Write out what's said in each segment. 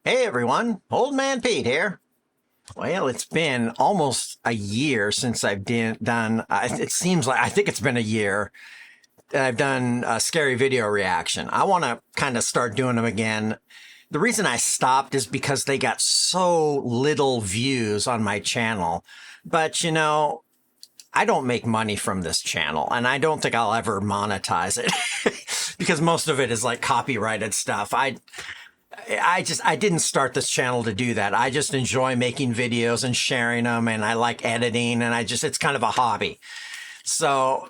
Hey everyone, Old Man Pete here. Well, it's been almost a year since I've done, it seems like, I think it's been a year that I've done a scary video reaction. I want to kind of start doing them again. The reason I stopped is because they got so little views on my channel. But, you know, I don't make money from this channel, and I don't think I'll ever monetize it because most of it is like copyrighted stuff. I didn't start this channel to do that. I just enjoy making videos and sharing them, and I like editing, and it's kind of a hobby. So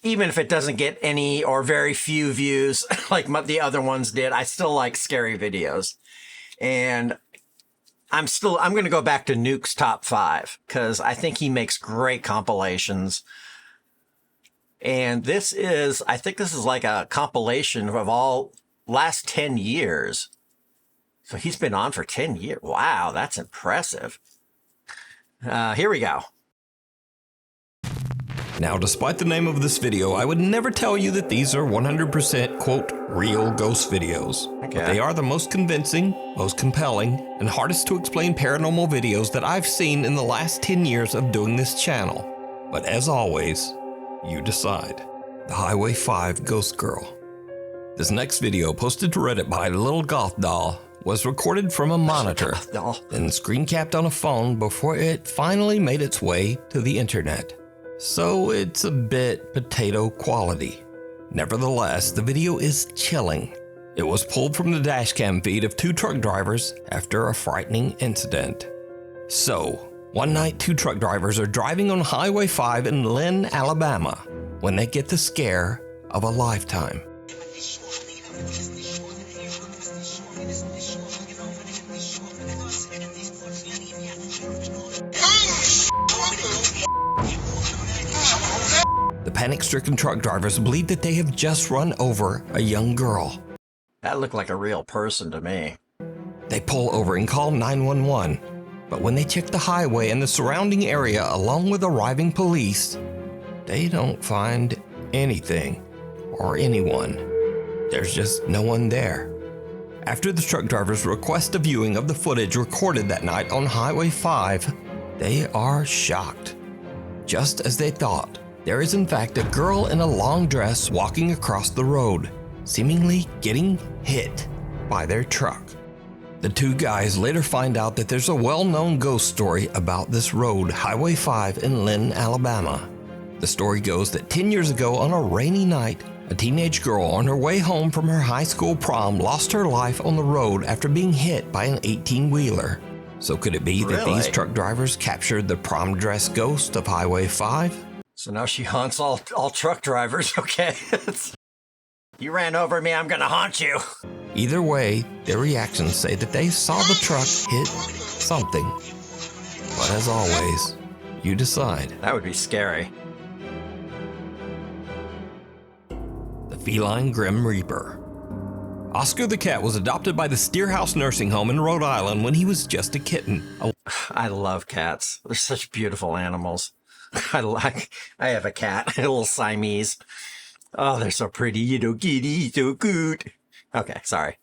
even if it doesn't get any or very few views like the other ones did, I still like scary videos. And I'm going to go back to Nuke's Top 5 because I think he makes great compilations. And I think this is like a compilation of all last 10 years. So he's been on for 10 years. Wow, that's impressive. Here we go. Now, despite the name of this video, I would never tell you that these are 100% quote real ghost videos. Okay. But they are the most convincing, most compelling, and hardest to explain paranormal videos that I've seen in the last 10 years of doing this channel. But as always, you decide. The Highway 5 Ghost Girl. This next video, posted to Reddit by Little Goth Doll, was recorded from a monitor, then screen capped on a phone before it finally made its way to the internet. So it's a bit potato quality. Nevertheless, the video is chilling. It was pulled from the dashcam feed of two truck drivers after a frightening incident. So, one night 2 truck drivers are driving on Highway 5 in Lynn, Alabama, when they get the scare of a lifetime. The panic-stricken truck drivers believe that they have just run over a young girl. That looked like a real person to me. They pull over and call 911, but when they check the highway and the surrounding area along with arriving police, they don't find anything or anyone. There's just no one there. After the truck drivers request a viewing of the footage recorded that night on Highway 5, they are shocked. Just as they thought, there is in fact a girl in a long dress walking across the road, seemingly getting hit by their truck. The 2 guys later find out that there's a well-known ghost story about this road, Highway 5 in Lynn, Alabama. The story goes that 10 years ago on a rainy night, a teenage girl on her way home from her high school prom lost her life on the road after being hit by an 18-wheeler. So could it be that these truck drivers captured the prom dress ghost of Highway 5? So now she haunts all truck drivers, okay? You ran over me, I'm gonna haunt you. Either way, their reactions say that they saw the truck hit something. But as always, you decide. That would be scary. The Feline Grim Reaper. Oscar the cat was adopted by the Steerhouse Nursing Home in Rhode Island when he was just a kitten. I love cats. They're such beautiful animals. I have a cat, a little Siamese. Oh, they're so pretty, you know, kitty, so good. Okay, sorry.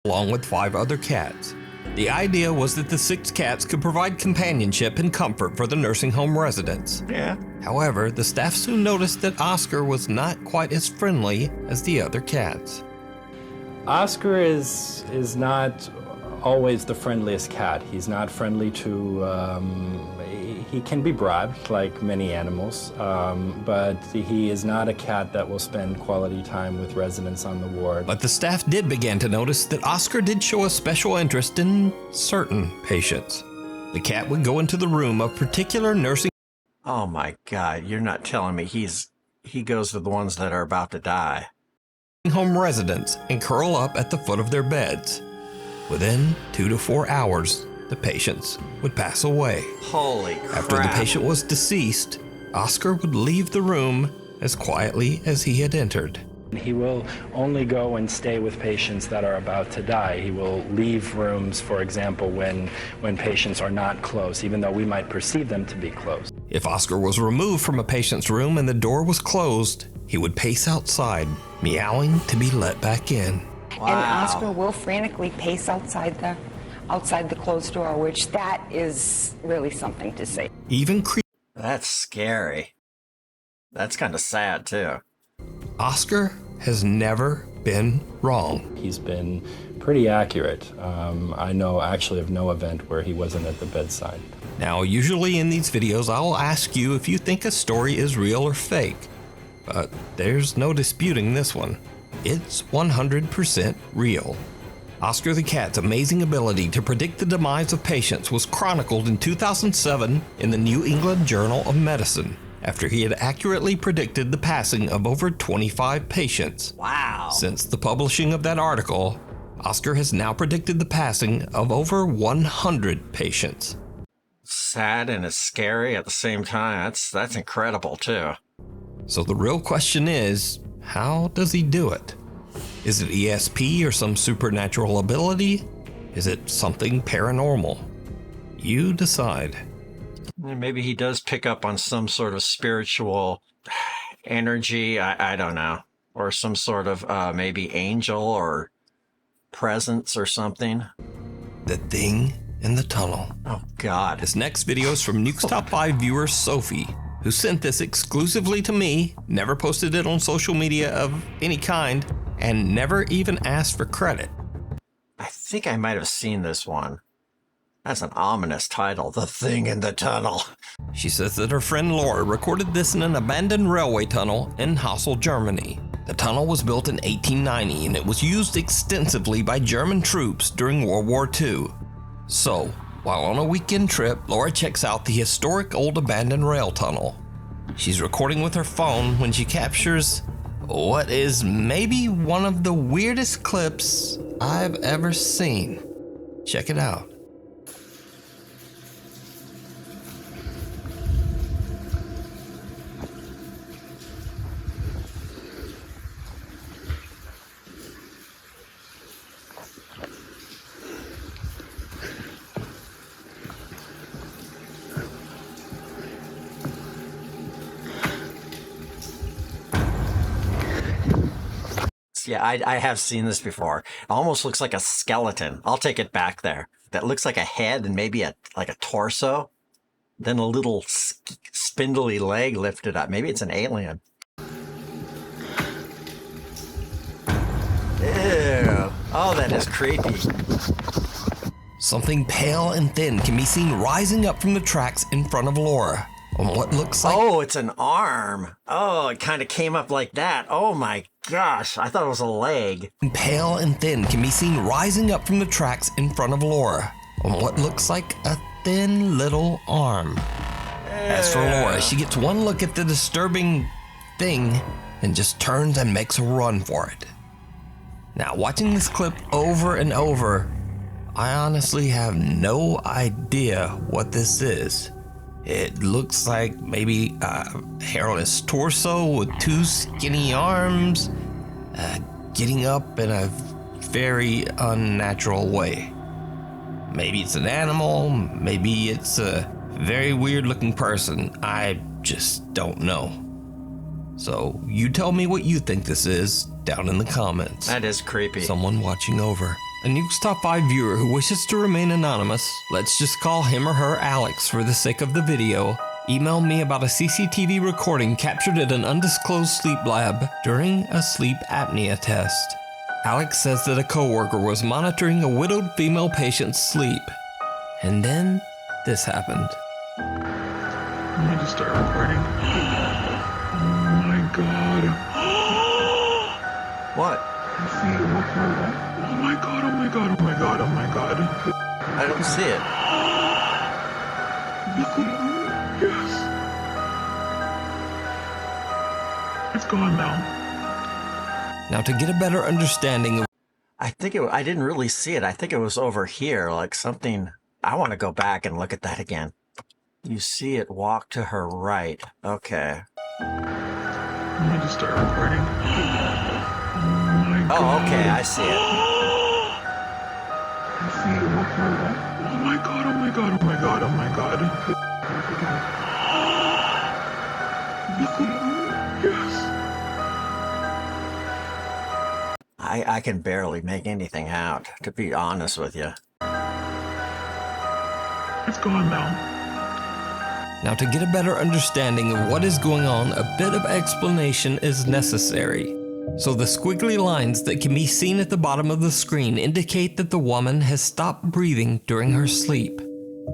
Along with 5 other cats. The idea was that the 6 cats could provide companionship and comfort for the nursing home residents. Yeah. However, the staff soon noticed that Oscar was not quite as friendly as the other cats. Oscar is not always the friendliest cat. He's not friendly to, he can be bribed like many animals, but he is not a cat that will spend quality time with residents on the ward. But the staff did begin to notice that Oscar did show a special interest in certain patients. The cat would go into the room of particular nursing. Oh my God, you're not telling me he goes to the ones that are about to die. Home residents and curl up at the foot of their beds. Within 2 to 4 hours, the patients would pass away. Holy crap. After the patient was deceased, Oscar would leave the room as quietly as he had entered. He will only go and stay with patients that are about to die. He will leave rooms, for example, when patients are not close, even though we might perceive them to be close. If Oscar was removed from a patient's room and the door was closed, he would pace outside, meowing to be let back in. Wow. And Oscar will frantically pace outside the outside the closed door, which that is really something to see. Even That's scary. That's kind of sad, too. Oscar has never been wrong. He's been pretty accurate. I know actually of no event where he wasn't at the bedside. Now, usually in these videos, I'll ask you if you think a story is real or fake, but there's no disputing this one. It's 100% real. Oscar the Cat's amazing ability to predict the demise of patients was chronicled in 2007 in the New England Journal of Medicine, after he had accurately predicted the passing of over 25 patients. Wow. Since the publishing of that article, Oscar has now predicted the passing of over 100 patients. Sad and it's scary at the same time. That's incredible, too. So the real question is, how does he do it? Is it ESP or some supernatural ability? Is it something paranormal? You decide. Maybe he does pick up on some sort of spiritual energy. I don't know. Or some sort of maybe angel or presence or something. The thing in the tunnel. Oh, God. This next video is from Nuke's Top 5 viewer Sophie, who sent this exclusively to me, never posted it on social media of any kind, and never even asked for credit. I think I might have seen this one. That's an ominous title, The Thing in the Tunnel. She says that her friend Laura recorded this in an abandoned railway tunnel in Hassel, Germany. The tunnel was built in 1890 and it was used extensively by German troops during World War II. So, while on a weekend trip, Laura checks out the historic old abandoned rail tunnel. She's recording with her phone when she captures what is maybe one of the weirdest clips I've ever seen. Check it out. Yeah, I have seen this before. It almost looks like a skeleton. I'll take it back there. That looks like a head and maybe like a torso. Then a little spindly leg lifted up. Maybe it's an alien. Ew. Oh, that is creepy. Something pale and thin can be seen rising up from the tracks in front of Laura on what looks like... Oh, it's an arm. Oh, it kind of came up like that. Oh my gosh, I thought it was a leg. Pale and thin can be seen rising up from the tracks in front of Laura on what looks like a thin little arm. As for Laura, she gets one look at the disturbing thing and just turns and makes a run for it. Now, watching this clip over and over, I honestly have no idea what this is. It looks like maybe a hairless torso with two skinny arms, getting up in a very unnatural way. Maybe it's an animal, maybe it's a very weird looking person. I just don't know. So you tell me what you think this is down in the comments. That is creepy. Someone watching over. A Nuke's Top 5 viewer who wishes to remain anonymous, let's just call him or her Alex for the sake of the video, emailed me about a CCTV recording captured at an undisclosed sleep lab during a sleep apnea test. Alex says that a coworker was monitoring a widowed female patient's sleep. And then this happened. I just start recording. Oh my god. What? I see it with her. Oh my god, oh my god, oh my god, oh my god. I don't see it. Yes. It's gone now. Now to get a better understanding of I didn't really see it. I think it was over here, like something. I want to go back and look at that again. You see it walk to her right. Okay. I just start recording. Oh my god. Oh, okay, I see it. I see it with her. Oh my god, oh my god, oh my god, oh my god. Yes. I can barely make anything out, to be honest with you. It's gone now. Now, to get a better understanding of what is going on, a bit of explanation is necessary. So the squiggly lines that can be seen at the bottom of the screen indicate that the woman has stopped breathing during her sleep.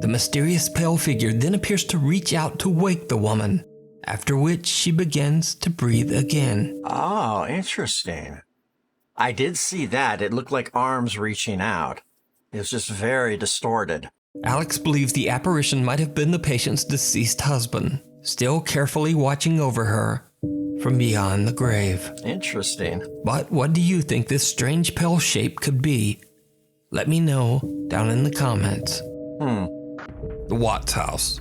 The mysterious pale figure then appears to reach out to wake the woman, after which she begins to breathe again. Oh, interesting. I did see that. It looked like arms reaching out. It was just very distorted. Alex believes the apparition might have been the patient's deceased husband, still carefully watching over her from beyond the grave. Interesting. But what do you think this strange pale shape could be? Let me know down in the comments. The Watts house.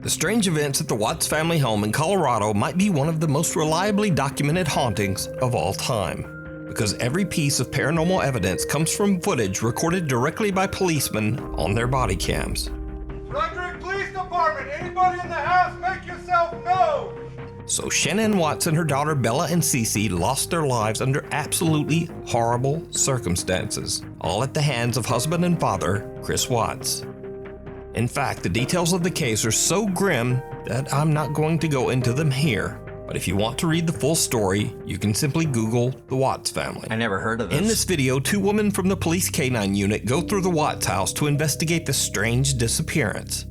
The strange events at the Watts family home in Colorado might be one of the most reliably documented hauntings of all time, because every piece of paranormal evidence comes from footage recorded directly by policemen on their body cams. Frederick Police Department, anybody in the house, make yourself known! So Shanann Watts and her daughter Bella and Cece lost their lives under absolutely horrible circumstances, all at the hands of husband and father Chris Watts. In fact, the details of the case are so grim that I'm not going to go into them here. But if you want to read the full story, you can simply Google the Watts family. I never heard of this. In this video, 2 women from the police K-9 unit go through the Watts house to investigate the strange disappearance.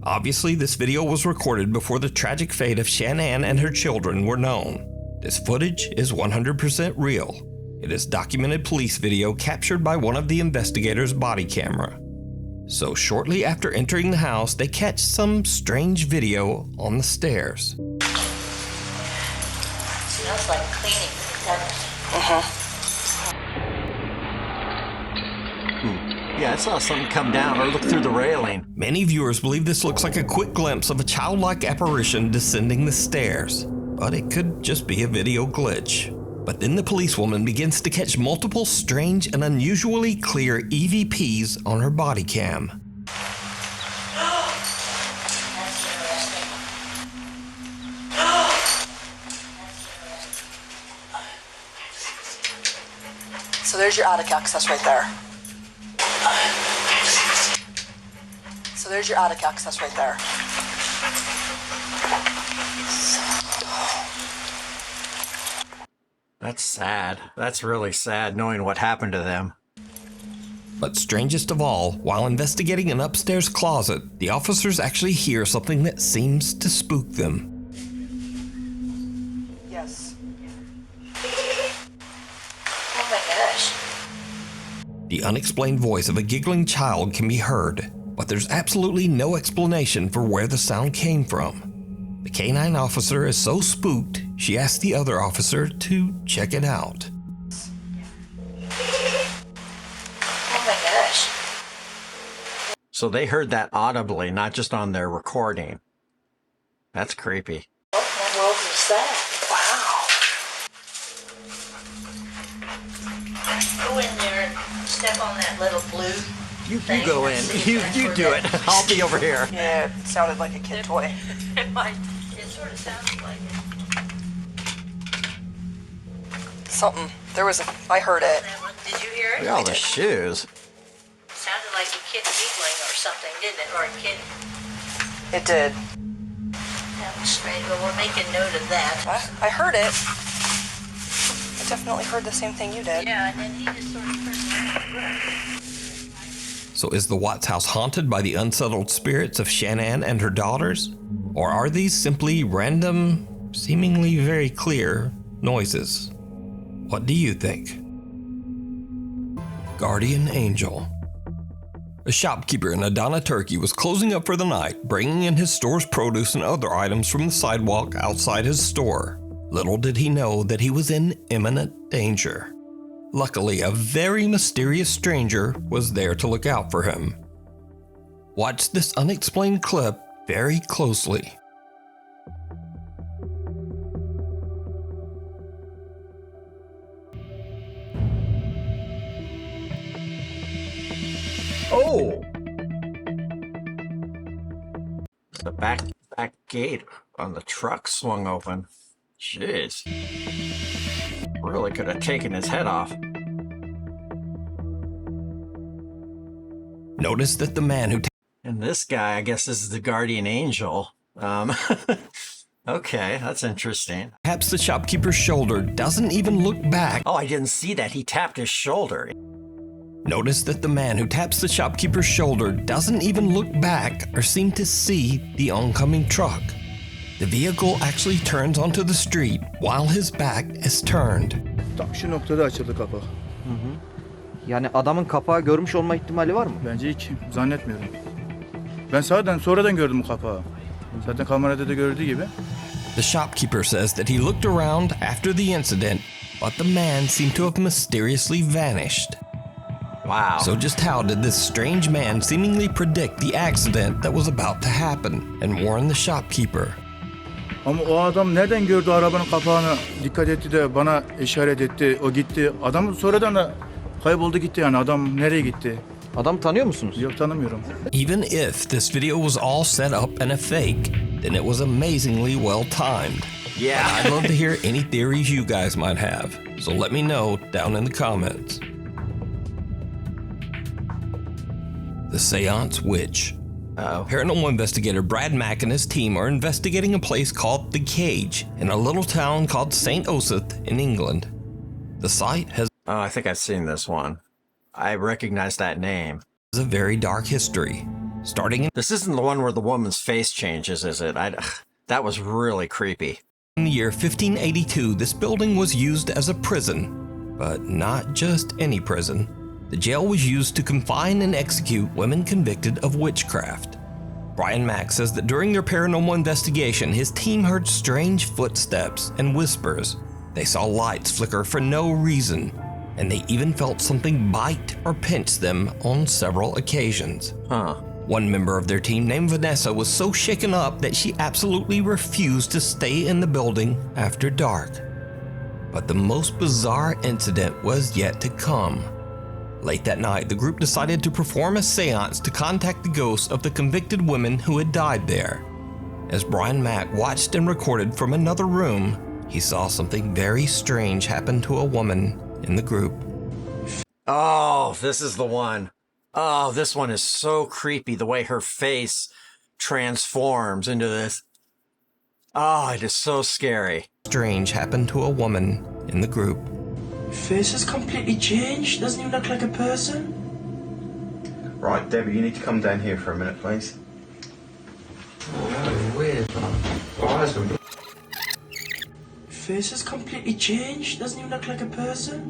Obviously, this video was recorded before the tragic fate of Shanann and her children were known. This footage is 100% real. It is documented police video captured by one of the investigators' body camera. So shortly after entering the house, they catch some strange video on the stairs. Smells like cleaning. Yeah, I saw something come down or look through the railing. Many viewers believe this looks like a quick glimpse of a childlike apparition descending the stairs, but it could just be a video glitch. But then the policewoman begins to catch multiple strange and unusually clear EVPs on her body cam. So there's your attic access right there. So there's your attic access right there. That's sad. That's really sad knowing what happened to them. But strangest of all, while investigating an upstairs closet, the officers actually hear something that seems to spook them. Yes. Oh my gosh. The unexplained voice of a giggling child can be heard, but there's absolutely no explanation for where the sound came from. The K-9 officer is so spooked, she asks the other officer to check it out. Oh my gosh. So they heard that audibly, not just on their recording. That's creepy. What in the world was that? Wow. Go in there and step on that little blue You thing. go in. You do it. I'll be over here. Yeah, it sounded like a kid toy. It might. It sort of sounds like it. Something. I heard it. That one. Did you hear it? Look at all the shoes. Sounded like a kid giggling or something, didn't it? Or a kid. It did. That was strange. Well, we'll make a note of that. I heard it. I definitely heard the same thing you did. Yeah, and then he just sort of turned around. So is the Watts house haunted by the unsettled spirits of Shanann and her daughters? Or are these simply random, seemingly very clear noises? What do you think? Guardian Angel. A shopkeeper in Adana, Turkey was closing up for the night, bringing in his store's produce and other items from the sidewalk outside his store. Little did he know that he was in imminent danger. Luckily, a very mysterious stranger was there to look out for him. Watch this unexplained clip very closely. Oh! The back gate on the truck swung open. Jeez. Really could have taken his head off. Notice that the man who And this guy, I guess, is the guardian angel. Okay, that's interesting. Taps the shopkeeper's shoulder, doesn't even look back. Oh, I didn't see that. He tapped his shoulder. Notice that the man who taps the shopkeeper's shoulder doesn't even look back or seem to see the oncoming truck. The vehicle actually turns onto the street while his back is turned. Tam şu noktada açıldı kapak. Yani adamın kapağı görmüş olma ihtimali var mı? Bence hiç zannetmiyorum. Ben sonradan gördüm bu kapağı. Zaten kamerada da gördüğü gibi. The shopkeeper says that he looked around after the incident, but the man seemed to have mysteriously vanished. Wow. So just how did this strange man seemingly predict the accident that was about to happen and warn the shopkeeper? Ama o adam nereden gördü arabanın kapağını, dikkat etti de bana işaret etti, o gitti. Adam sonradan da kayboldu gitti yani. Adam nereye gitti? Adamı tanıyor musunuz? Yok, tanımıyorum. Even if this video was all set up and a fake, then it was amazingly well timed. Yeah. But I'd love to hear any theories you guys might have, so let me know down in the comments. The Seance Witch. Paranormal investigator Brad Mack and his team are investigating a place called The Cage in a little town called St. Osyth in England. The site has I think I've seen this one. I recognize that name. a very dark history. Starting in This isn't the one where the woman's face changes, is it? That was really creepy. the year 1582, this building was used as a prison, but not just any prison. The jail was used to confine and execute women convicted of witchcraft. Brian Mack says that during their paranormal investigation, his team heard strange footsteps and whispers. They saw lights flicker for no reason, and they even felt something bite or pinch them on several occasions. Huh. One member of their team named Vanessa was so shaken up that she absolutely refused to stay in the building after dark. But the most bizarre incident was yet to come. Late that night, the group decided to perform a seance to contact the ghosts of the convicted women who had died there. As Brian Mack watched and recorded from another room, he saw something very strange happen to a woman in the group. Oh, this is the one. Oh, this one is so creepy. The way her face transforms into this. Oh, it is so scary. Strange happened to a woman in the group. Face has completely changed. Doesn't even look like a person. Right, Debbie, you need to come down here for a minute, please. Oh, weird, man. Face has completely changed. Doesn't even look like a person.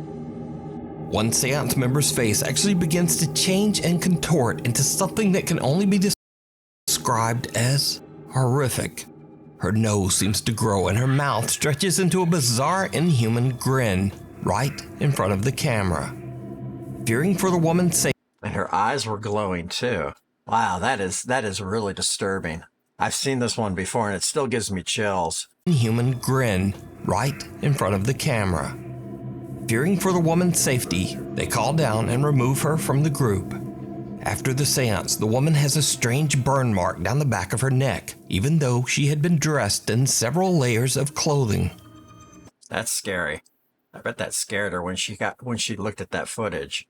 One seance member's face actually begins to change and contort into something that can only be described as horrific. Her nose seems to grow and her mouth stretches into a bizarre, inhuman grin right in front of the camera. Fearing for the woman's safety, And her eyes were glowing too. Wow, that is really disturbing. I've seen this one before and it still gives me chills. inhuman grin right in front of the camera. Fearing for the woman's safety, they call down and remove her from the group. After the seance, the woman has a strange burn mark down the back of her neck, even though she had been dressed in several layers of clothing. That's scary. I bet that scared her when she looked at that footage.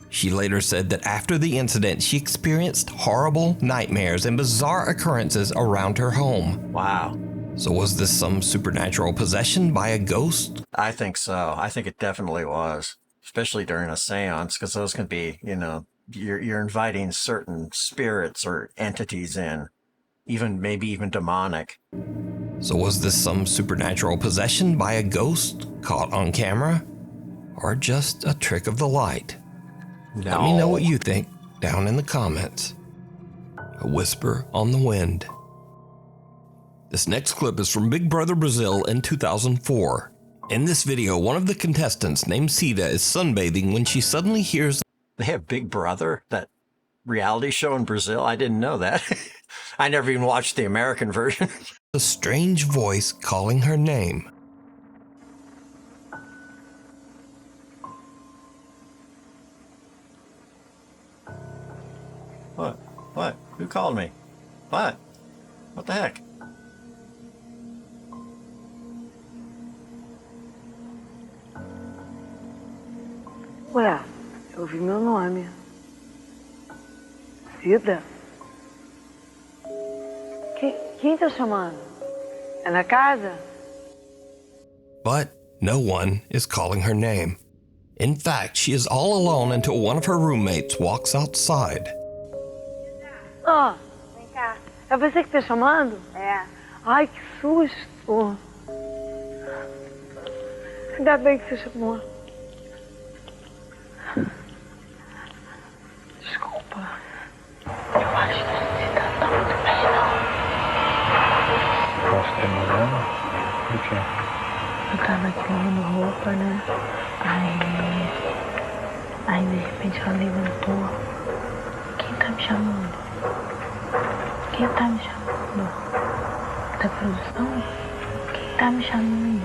She later said that after the incident, she experienced horrible nightmares and bizarre occurrences around her home. Wow. So was this some supernatural possession by a ghost? I think so. I think it definitely was, especially during a seance, because those can be, you're inviting certain spirits or entities in, maybe even demonic. So was this some supernatural possession by a ghost caught on camera? Or just a trick of the light? No. Let me know what you think down in the comments. A whisper on the wind. This next clip is from Big Brother Brazil in 2004. In this video, one of the contestants named Cida is sunbathing when she suddenly hears They have Big Brother, that reality show in Brazil? I didn't know that. I never even watched the American version. a strange voice calling her name. What? What? Who called me? What? What the heck? Ué, eu ouvi meu nome. Cida? Quem tá chamando? É na casa? But no one is calling her name. In fact, she is all alone until one of her roommates walks outside. Ó, vem cá. É você que tá chamando? É. Ai, que susto. Ainda bem que você chamou. Desculpa. Eu acho que você tá tão muito bem, não. Posso ter problema? Por quê? Eu tava aqui lavando roupa, né? Aí de repente ela levantou. Quem tá me chamando? Quem tá me chamando? Da produção? Quem tá me chamando?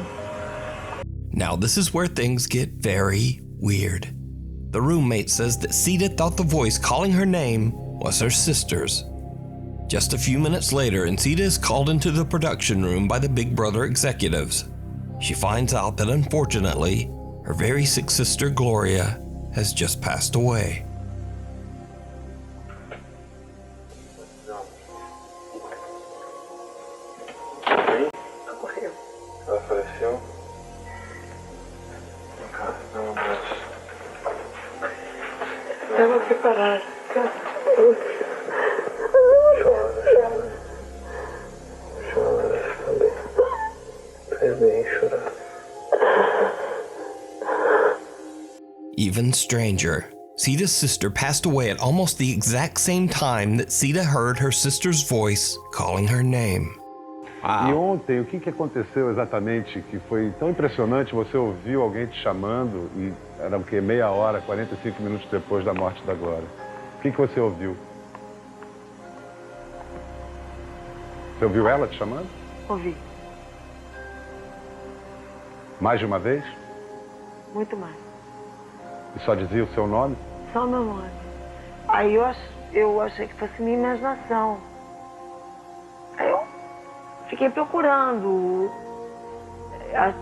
Now, this is where things get very weird. The roommate says that Sita thought the voice calling her name was her sister's. Just a few minutes later, and Sita is called into the production room by the Big Brother executives. She finds out that unfortunately, her very sick sister Gloria has just passed away. Ela faleceu? Cara, não, mas... Tava preparada. Chora também. Faz bem chorar. Even stranger, Sita's sister passed away at almost the exact same time that Sita heard her sister's voice calling her name. E ontem, o que aconteceu exatamente que foi tão impressionante? Você ouviu alguém te chamando e era o quê? Meia hora, 45 minutos depois da morte da Glória. O que você ouviu? Você ouviu ela te chamando? Ouvi. Mais de uma vez? Muito mais. E só dizia o seu nome? Só meu nome. Aí eu achei que fosse minha imaginação. Aí eu fiquei procurando.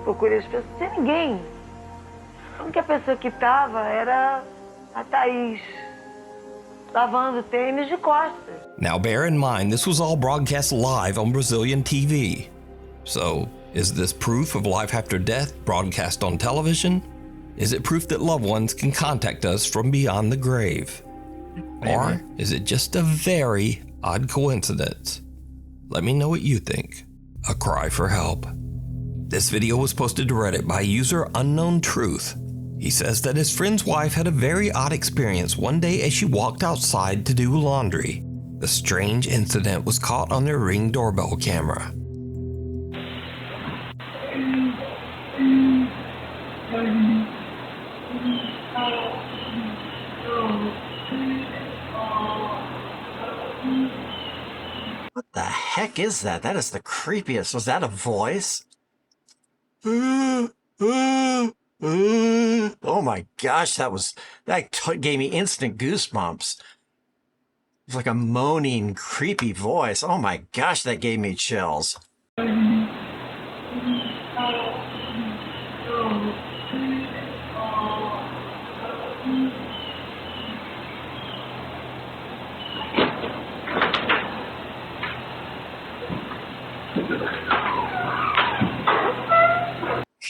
Procurei as pessoas sem ninguém. A única pessoa que estava era a Thaís, lavando tênis de costas. Now bear in mind, this was all broadcast live on Brazilian TV. So, is this proof of life after death broadcast on television? Is it proof that loved ones can contact us from beyond the grave? Maybe. Or is it just a very odd coincidence? Let me know what you think. A cry for help. This video was posted to Reddit by user Unknown Truth. He says that his friend's wife had a very odd experience one day as she walked outside to do laundry. The strange incident was caught on their Ring doorbell camera. What the heck is that? That is the creepiest. Was that a voice? Oh my gosh, that gave me instant goosebumps. It's like a moaning, creepy voice. Oh my gosh, that gave me chills.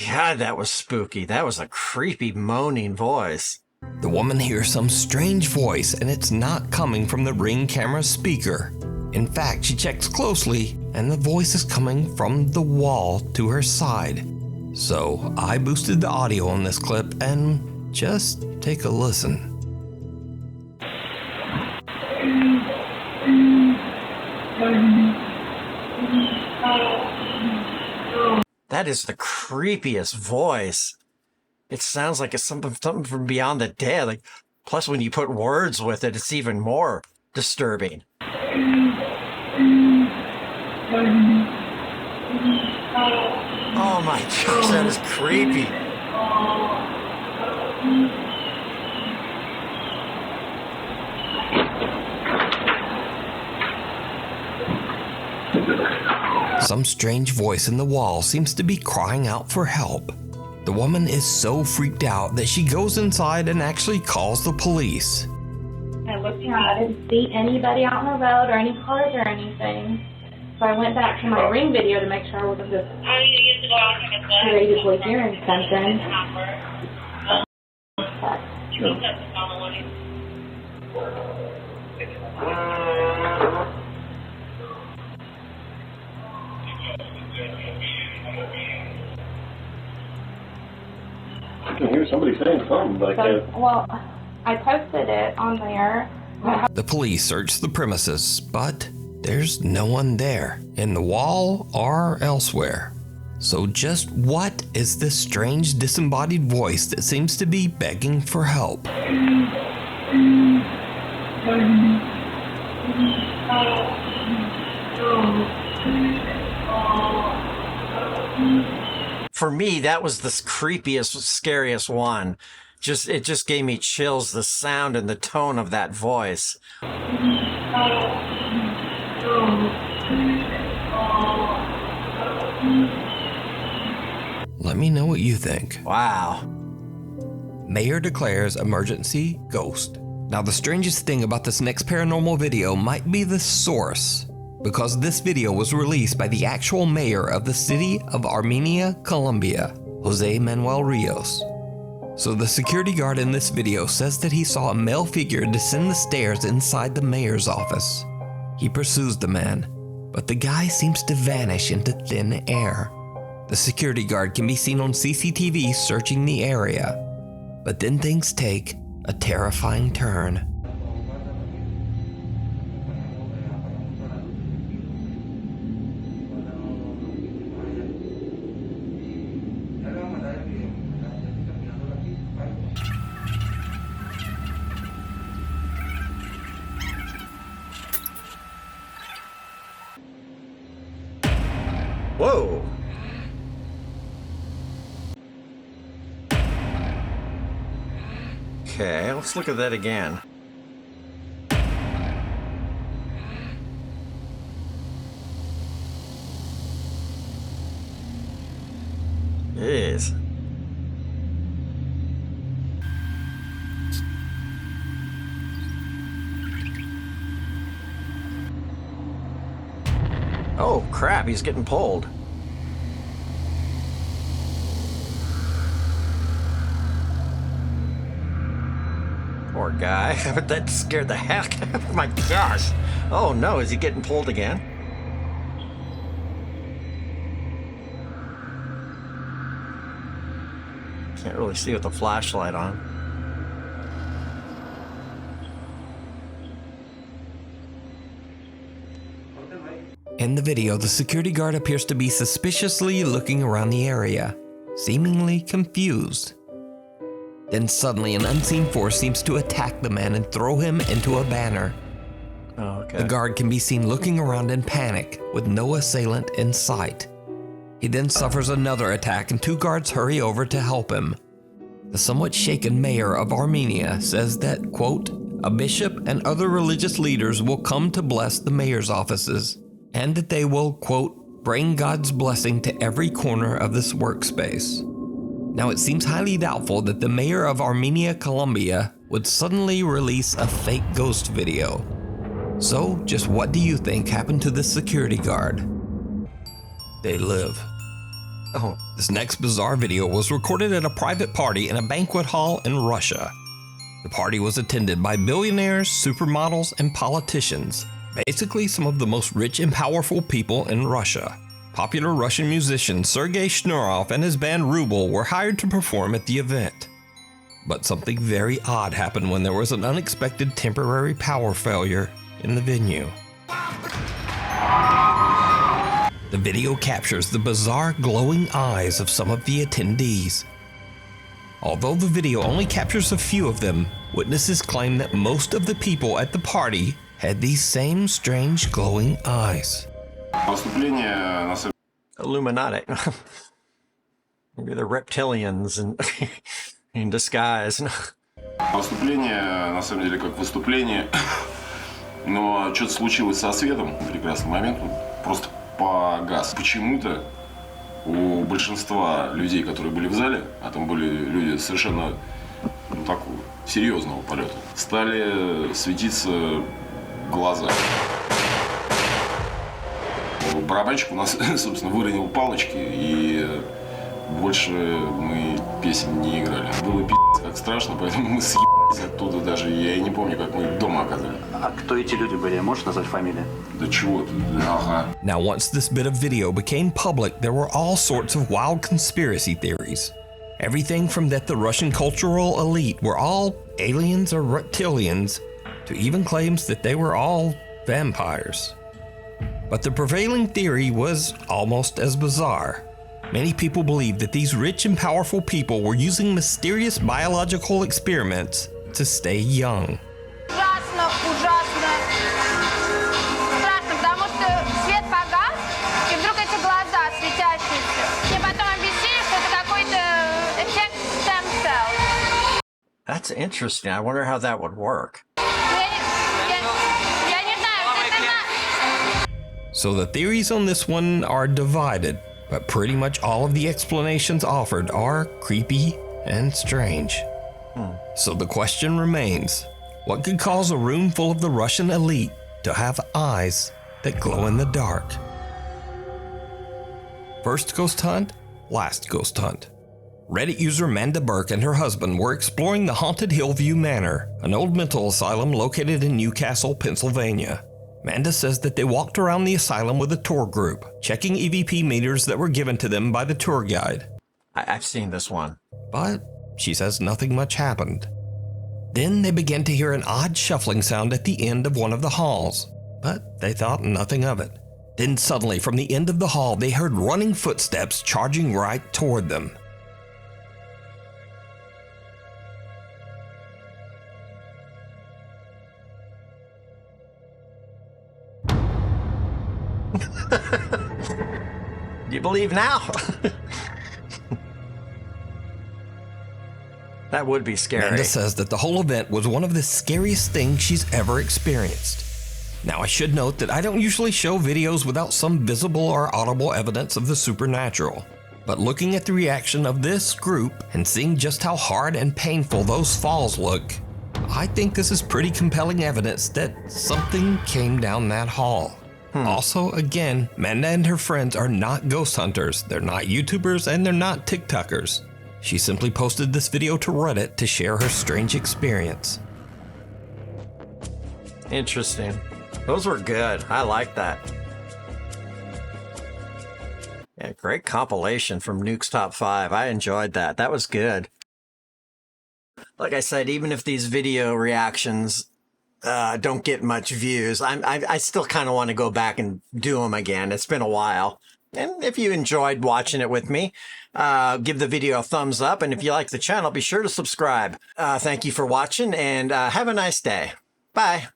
God, that was spooky. That was a creepy, moaning voice. The woman hears some strange voice, and it's not coming from the Ring camera speaker. In fact, she checks closely, and the voice is coming from the wall to her side. So I boosted the audio on this clip, and just take a listen. That is the creepiest voice. It sounds like it's something from beyond the dead. Like, plus, when you put words with it, it's even more disturbing. Oh my gosh, that is creepy. Some strange voice in the wall seems to be crying out for help. The woman is so freaked out that she goes inside and actually calls the police. I looked around. I didn't see anybody out on the road or any cars or anything. So I went back to my ring video to make sure I wasn't just creatively hearing something. I can hear somebody saying something, but I can't. Well, I posted it on there. The police search the premises, but there's no one there, in the wall or elsewhere. So just what is this strange disembodied voice that seems to be begging for help? For me, that was the creepiest, scariest one. It just gave me chills, the sound and the tone of that voice. Let me know what you think. Wow. Mayor declares emergency ghost. Now, the strangest thing about this next paranormal video might be the source, because this video was released by the actual mayor of the city of Armenia, Colombia, Jose Manuel Rios. So the security guard in this video says that he saw a male figure descend the stairs inside the mayor's office. He pursues the man, but the guy seems to vanish into thin air. The security guard can be seen on CCTV searching the area, but then things take a terrifying turn. Whoa. Okay, let's look at that again. It is. Oh crap, he's getting pulled. Poor guy. That scared the heck out of my gosh. Oh no, is he getting pulled again? Can't really see with the flashlight on. In the video, the security guard appears to be suspiciously looking around the area, seemingly confused. Then suddenly an unseen force seems to attack the man and throw him into a banner. Oh, okay. The guard can be seen looking around in panic, with no assailant in sight. He then suffers another attack and two guards hurry over to help him. The somewhat shaken mayor of Armenia says that, quote, a bishop and other religious leaders will come to bless the mayor's offices, and that they will, quote, bring God's blessing to every corner of this workspace. Now, it seems highly doubtful that the mayor of Armenia, Colombia would suddenly release a fake ghost video. So, just what do you think happened to this security guard? They live. Oh. This next bizarre video was recorded at a private party in a banquet hall in Russia. The party was attended by billionaires, supermodels, and politicians. Basically, some of the most rich and powerful people in Russia. Popular Russian musician Sergei Shnurov and his band Ruble were hired to perform at the event. But something very odd happened when there was an unexpected temporary power failure in the venue. The video captures the bizarre glowing eyes of some of the attendees. Although the video only captures a few of them, witnesses claim that most of the people at the party had these same strange glowing eyes. Illuminati. Maybe they're reptilians in disguise. Выступление, на самом деле, как выступление, но что-то случилось со светом в прекрасный момент, он просто погас. Почему-то у большинства людей, которые были в зале, а там были люди совершенно такого серьезного полета, стали светиться глаза. Барабанщик у нас, собственно, выронил палочки, и больше мы песен не играли. Было пи***ц как страшно, поэтому мы съебались оттуда даже. Я и не помню, как мы дома оказались. А кто эти люди были? Можешь назвать фамилии? Да чего ты? Ага. Now, once this bit of video became public, there were all sorts of wild conspiracy theories. Everything from that the Russian cultural elite were all aliens or reptilians, to even claims that they were all vampires. But the prevailing theory was almost as bizarre. Many people believed that these rich and powerful people were using mysterious biological experiments to stay young. Ужасно, ужасно. Страшно, потому что свет погас, и вдруг эти глаза светящиеся. Мне потом объяснили, что это какой-то эффект stem cell. That's interesting. I wonder how that would work. Я не знаю, это So the theories on this one are divided, but pretty much all of the explanations offered are creepy and strange. So the question remains, what could cause a room full of the Russian elite to have eyes that glow in the dark? First ghost hunt, last ghost hunt. Reddit user Manda Burke and her husband were exploring the haunted Hillview Manor, an old mental asylum located in Newcastle, Pennsylvania. Manda says that they walked around the asylum with a tour group, checking EVP meters that were given to them by the tour guide. I've seen this one. But she says nothing much happened. Then they began to hear an odd shuffling sound at the end of one of the halls, but they thought nothing of it. Then suddenly, from the end of the hall, they heard running footsteps charging right toward them. Do you believe now? That would be scary. Amanda says that the whole event was one of the scariest things she's ever experienced. Now, I should note that I don't usually show videos without some visible or audible evidence of the supernatural. But looking at the reaction of this group and seeing just how hard and painful those falls look, I think this is pretty compelling evidence that something came down that hall. Also, again, Manda and her friends are not ghost hunters, they're not YouTubers, and they're not TikTokers. She simply posted this video to Reddit to share her strange experience. Interesting. Those were good. I like that. Yeah, great compilation from Nuke's Top 5. I enjoyed that. That was good. Like I said, even if these video reactions don't get much views, I still kind of want to go back and do them again. It's been a while. And if you enjoyed watching it with me, give the video a thumbs up. And if you like the channel, be sure to subscribe. Thank you for watching and have a nice day. Bye.